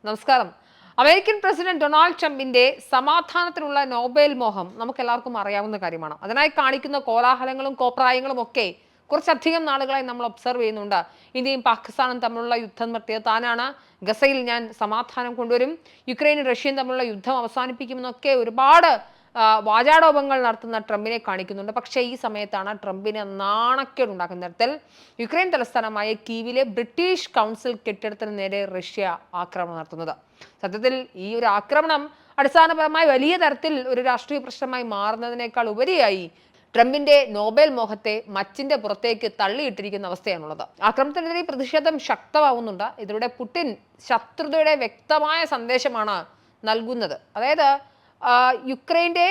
നമസ്കാരം. American president Donald ട്രംപിന്റെ സമാധാനത്തിനുള്ള Nobel മോഹം നമുക്ക് എല്ലാവർക്കും അറിയാവുന്ന കാര്യമാണ്. അതിനായി കാണിക്കുന്ന കോലാഹലങ്ങളും കോപ്രായങ്ങളും ഒക്കെ കുറച്ചധികം നാളുകളായി നമ്മൾ ഒബ്സർവ് ചെയ്യുന്നുണ്ട്. ഇന്ത്യയും പാകിസ്ഥാനും തമ്മിലുള്ള യുദ്ധം നിർത്തിയത് താനാണ്, ഗസയിൽ ഞാൻ സമാധാനം കൊണ്ടുവരും, യുക്രൈനും റഷ്യയും തമ്മിലുള്ള യുദ്ധം അവസാനിപ്പിക്കുമെന്നൊക്കെ ഒരുപാട് വാചാടോപങ്ങൾ നടത്തുന്ന ട്രംപിനെ കാണിക്കുന്നുണ്ട്. പക്ഷേ ഈ സമയത്താണ് ട്രംപിന് നാണക്കേടുണ്ടാക്കുന്ന തരത്തിൽ യുക്രൈൻ തലസ്ഥാനമായ കീവിലെ ബ്രിട്ടീഷ് കൗൺസിൽ കെട്ടിടത്തിന് നേരെ റഷ്യ ആക്രമണം നടത്തുന്നത്. സത്യത്തിൽ ഈ ഒരു ആക്രമണം അടിസ്ഥാനപരമായി വലിയ തരത്തിൽ ഒരു രാഷ്ട്രീയ പ്രശ്നമായി മാറുന്നതിനേക്കാൾ ഉപരിയായി ട്രംപിന്റെ നോബൽ മോഹത്തെ മച്ചിന്റെ പുറത്തേക്ക് തള്ളിയിട്ടിരിക്കുന്ന അവസ്ഥയാണുള്ളത്. ആക്രമണത്തിനെതിരെ പ്രതിഷേധം ശക്തമാവുന്നുണ്ട്. ഇതിലൂടെ പുടിൻ ശത്രുതയുടെ വ്യക്തമായ സന്ദേശമാണ് നൽകുന്നത്. അതായത് യുക്രൈന്റെ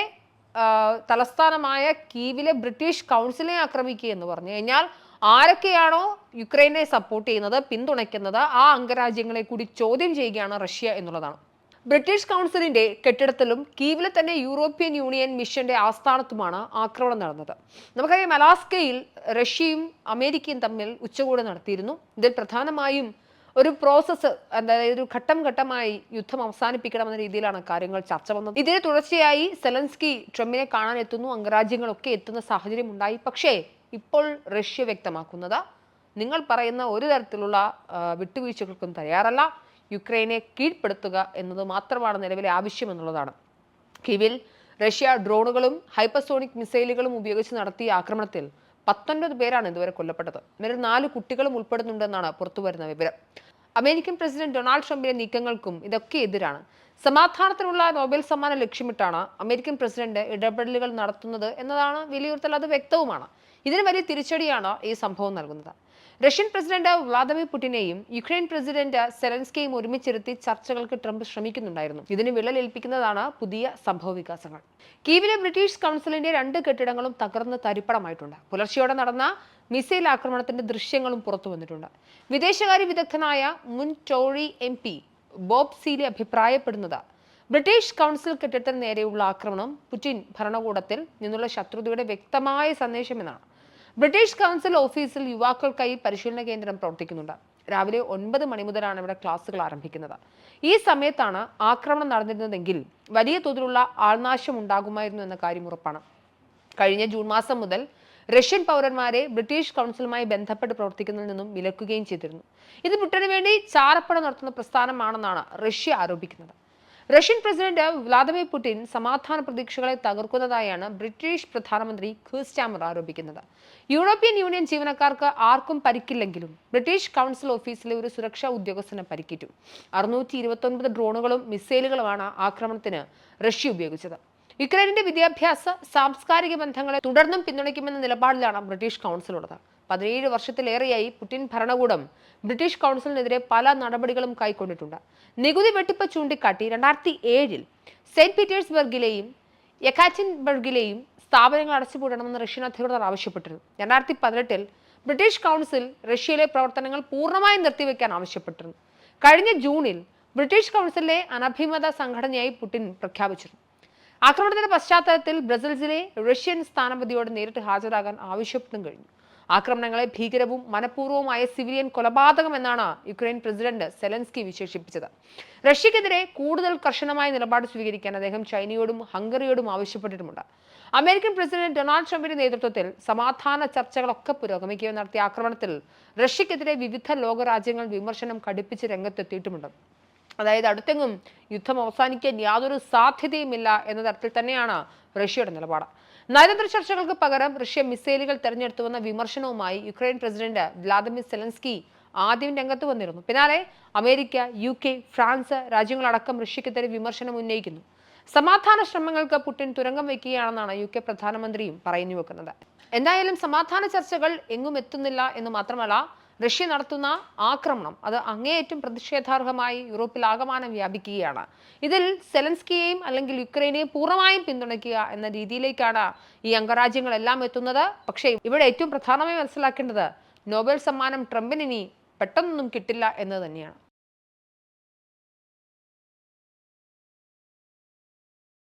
തലസ്ഥാനമായ കീവിലെ ബ്രിട്ടീഷ് കൗൺസിലിനെ ആക്രമിക്കുക എന്ന് പറഞ്ഞു കഴിഞ്ഞാൽ ആരൊക്കെയാണോ യുക്രൈനെ സപ്പോർട്ട് ചെയ്യുന്നത്, പിന്തുണയ്ക്കുന്നത്, ആ അംഗരാജ്യങ്ങളെ കൂടി ചോദ്യം ചെയ്യുകയാണ് റഷ്യ എന്നുള്ളതാണ്. ബ്രിട്ടീഷ് കൗൺസിലിന്റെ കെട്ടിടത്തിലും കീവിലെ തന്നെ യൂറോപ്യൻ യൂണിയൻ മിഷന്റെ ആസ്ഥാനത്തുമാണ് ആക്രമണം നടന്നത്. നമുക്കറിയാം, അലാസ്കയിൽ റഷ്യയും അമേരിക്കയും തമ്മിൽ ഉച്ചകോടി നടത്തിയിരുന്നു. ഇതിൽ പ്രധാനമായും ഒരു പ്രോസസ്സ്, അതായത് ഒരു ഘട്ടം ഘട്ടമായി യുദ്ധം അവസാനിപ്പിക്കണമെന്ന രീതിയിലാണ് കാര്യങ്ങൾ ചർച്ച വന്നത്. ഇതിന് തുടർച്ചയായി സെലൻസ്കി ട്രംപിനെ കാണാൻ എത്തുന്നു, അംഗരാജ്യങ്ങളൊക്കെ എത്തുന്ന സാഹചര്യം ഉണ്ടായി. പക്ഷേ ഇപ്പോൾ റഷ്യ വ്യക്തമാക്കുന്നത് നിങ്ങൾ പറയുന്ന ഒരു തരത്തിലുള്ള വിട്ടുവീഴ്ചകൾക്കും തയ്യാറല്ല, യുക്രൈനെ കീഴ്പ്പെടുത്തുക എന്നത് മാത്രമാണ് നിലവിലെ ആവശ്യം എന്നുള്ളതാണ്. കീവിൽ റഷ്യ ഡ്രോണുകളും ഹൈപ്പർസോണിക് മിസൈലുകളും ഉപയോഗിച്ച് നടത്തിയ ആക്രമണത്തിൽ 19 പേരാണ് ഇതുവരെ കൊല്ലപ്പെട്ടത്. ഇവരിൽ 4 കുട്ടികളും ഉൾപ്പെടുന്നുണ്ടെന്നാണ് പുറത്തുവരുന്ന വിവരം. അമേരിക്കൻ പ്രസിഡന്റ് ഡൊണാൾഡ് ട്രംപിന്റെ നീക്കങ്ങൾക്കും ഇതൊക്കെ എതിരാണ്. സമാധാനത്തിനുള്ള നോബൽ സമ്മാനം ലക്ഷ്യമിട്ടാണ് അമേരിക്കൻ പ്രസിഡന്റ് ഇടപെടലുകൾ നടത്തുന്നത് എന്നതാണ് വിലയിരുത്തൽ. അത് വ്യക്തവുമാണ്. ഇതിന് വലിയ തിരിച്ചടിയാണ് ഈ സംഭവം നൽകുന്നത്. റഷ്യൻ പ്രസിഡന്റ് വ്ളാദിമിർ പുടിനെയും യുക്രൈൻ പ്രസിഡന്റ് സെലൻസ്കിയും ഒരുമിച്ചിരുത്തി ചർച്ചകൾക്ക് ട്രംപ് ശ്രമിക്കുന്നുണ്ടായിരുന്നു. ഇതിന് വിള്ളലേൽപ്പിക്കുന്നതാണ് പുതിയ സംഭവ വികാസങ്ങൾ. കീവിലെ ബ്രിട്ടീഷ് കൗൺസിലിന്റെ 2 കെട്ടിടങ്ങളും തകർന്ന് തരിപ്പണമായിട്ടുണ്ട്. പുലർച്ചെയോടെ നടന്ന മിസൈൽ ആക്രമണത്തിന്റെ ദൃശ്യങ്ങളും പുറത്തു വന്നിട്ടുണ്ട്. വിദേശകാര്യ വിദഗ്ധനായ മുൻ ടോറി MP ബോബ് സീലി അഭിപ്രായപ്പെടുന്നത് ബ്രിട്ടീഷ് കൗൺസിൽ കെട്ടിടത്തിന് നേരെയുള്ള ആക്രമണം പുടിൻ ഭരണകൂടത്തിൽ നിന്നുള്ള ശത്രുതയുടെ വ്യക്തമായ സന്ദേശമെന്നാണ്. ബ്രിട്ടീഷ് കൗൺസിൽ ഓഫീസിൽ യുവാക്കൾക്കായി പരിശീലന കേന്ദ്രം പ്രവർത്തിക്കുന്നുണ്ട്. രാവിലെ 9 മണി മുതലാണ് ഇവിടെ ക്ലാസുകൾ ആരംഭിക്കുന്നത്. ഈ സമയത്താണ് ആക്രമണം നടന്നിരുന്നതെങ്കിൽ വലിയ തോതിലുള്ള ആൾനാശം ഉണ്ടാകുമായിരുന്നു എന്ന കാര്യം ഉറപ്പാണ്. കഴിഞ്ഞ ജൂൺ മാസം മുതൽ റഷ്യൻ പൗരന്മാരെ ബ്രിട്ടീഷ് കൗൺസിലുമായി ബന്ധപ്പെട്ട് പ്രവർത്തിക്കുന്നതിൽ നിന്നും വിലക്കുകയും ചെയ്തിരുന്നു. ഇത് ബ്രിട്ടന് വേണ്ടി ചാരപ്പണ നടത്തുന്ന പ്രസ്ഥാനമാണെന്നാണ് റഷ്യ ആരോപിക്കുന്നത്. റഷ്യൻ പ്രസിഡന്റ് വ്ളാദിമിർ പുടിൻ സമാധാന പ്രതീക്ഷകളെ തകർക്കുന്നതായാണ് ബ്രിട്ടീഷ് പ്രധാനമന്ത്രി കീർ സ്റ്റാമർ ആരോപിക്കുന്നത്. യൂറോപ്യൻ യൂണിയൻ ജീവനക്കാർക്ക് ആർക്കും പരിക്കില്ലെങ്കിലും ബ്രിട്ടീഷ് കൗൺസിൽ ഓഫീസിലെ ഒരു സുരക്ഷാ ഉദ്യോഗസ്ഥന് പരിക്കേറ്റു. 629 ഡ്രോണുകളും മിസൈലുകളുമാണ് ആക്രമണത്തിന് റഷ്യ ഉപയോഗിച്ചത്. യുക്രൈനിന്റെ വിദ്യാഭ്യാസ സാംസ്കാരിക ബന്ധങ്ങളെ തുടർന്നും പിന്തുണയ്ക്കുമെന്ന നിലപാടിലാണ് ബ്രിട്ടീഷ് കൗൺസിൽ ഉള്ളത്. 17 വർഷത്തിലേറെയായി പുടിൻ ഭരണകൂടം ബ്രിട്ടീഷ് കൗൺസിലിനെതിരെ പല നടപടികളും കൈക്കൊണ്ടിട്ടുണ്ട്. നികുതി വെട്ടിപ്പ് ചൂണ്ടിക്കാട്ടി 2007 സെന്റ് പീറ്റേഴ്സ്ബർഗിലെയും യെക്കാറ്റിൻബർഗിലെയും സ്ഥാപനങ്ങൾ അടച്ചുപൂട്ടണമെന്ന് റഷ്യൻ അധികൃതർ ആവശ്യപ്പെട്ടിരുന്നു. 2018 ബ്രിട്ടീഷ് കൗൺസിൽ റഷ്യയിലെ പ്രവർത്തനങ്ങൾ പൂർണ്ണമായും നിർത്തിവെക്കാൻ ആവശ്യപ്പെട്ടിരുന്നു. കഴിഞ്ഞ ജൂണിൽ ബ്രിട്ടീഷ് കൗൺസിലിലെ അനഭിമത സംഘടനയായി പുടിൻ പ്രഖ്യാപിച്ചിരുന്നു. ആക്രമണത്തിന്റെ പശ്ചാത്തലത്തിൽ ബ്രസൽസിലെ റഷ്യൻ സ്ഥാനപതിയോട് നേരിട്ട് ഹാജരാകാൻ ആവശ്യപ്പെട്ടും കഴിഞ്ഞു. ആക്രമണങ്ങളെ ഭീകരവും മനഃപൂർവ്വമായ സിവിലിയൻ കൊലപാതകം എന്നാണ് യുക്രൈൻ പ്രസിഡന്റ് സെലൻസ്കി വിശേഷിപ്പിച്ചത്. റഷ്യക്കെതിരെ കൂടുതൽ കർശനമായ നിലപാട് സ്വീകരിക്കാൻ അദ്ദേഹം ചൈനയോടും ഹംഗറിയോടും ആവശ്യപ്പെട്ടിട്ടുമുണ്ട്. അമേരിക്കൻ പ്രസിഡന്റ് ഡൊണാൾഡ് ട്രംപിന്റെ നേതൃത്വത്തിൽ സമാധാന ചർച്ചകളൊക്കെ പുരോഗമിക്കുക നടത്തിയ ആക്രമണത്തിൽ റഷ്യക്കെതിരെ വിവിധ ലോകരാജ്യങ്ങൾ വിമർശനം കടുപ്പിച്ച് രംഗത്തെത്തിയിട്ടുമുണ്ട്. അതായത് അടുത്തെങ്ങും യുദ്ധം അവസാനിക്കാൻ യാതൊരു സാധ്യതയുമില്ല എന്ന തരത്തിൽ തന്നെയാണ് റഷ്യയുടെ നിലപാട്. നയതന്ത്ര ചർച്ചകൾക്ക് പകരം റഷ്യ മിസൈലുകൾ തെരഞ്ഞെടുത്തുവെന്ന വിമർശനവുമായി യുക്രൈൻ പ്രസിഡന്റ് വ്ളാദിമിർ സെലൻസ്കി ആദ്യം രംഗത്ത് വന്നിരുന്നു. പിന്നാലെ അമേരിക്ക, UK, ഫ്രാൻസ് രാജ്യങ്ങളടക്കം റഷ്യക്കെതിരെ വിമർശനം ഉന്നയിക്കുന്നു. സമാധാന ശ്രമങ്ങൾക്ക് പുടിൻ തുരങ്കം വയ്ക്കുകയാണെന്നാണ് UK പ്രധാനമന്ത്രിയും പറഞ്ഞു വെക്കുന്നത്. എന്തായാലും സമാധാന ചർച്ചകൾ എങ്ങും എത്തുന്നില്ല എന്ന് മാത്രമല്ല, റഷ്യ നടത്തുന്ന ആക്രമണം അത് അങ്ങേയറ്റം പ്രതിഷേധാർഹമായി യൂറോപ്പിലാകമാനം വ്യാപിക്കുകയാണ്. ഇതിൽ സെലൻസ്കിയെയും അല്ലെങ്കിൽ യുക്രൈനെയും പൂർണ്ണമായും പിന്തുണയ്ക്കുക എന്ന രീതിയിലേക്കാണ് ഈ അംഗരാജ്യങ്ങളെല്ലാം എത്തുന്നത്. പക്ഷേ ഇവിടെ ഏറ്റവും പ്രധാനമായി മനസ്സിലാക്കേണ്ടത് നോബൽ സമ്മാനം ട്രംപിന് ഇനി പെട്ടെന്നൊന്നും കിട്ടില്ല എന്ന് തന്നെയാണ്.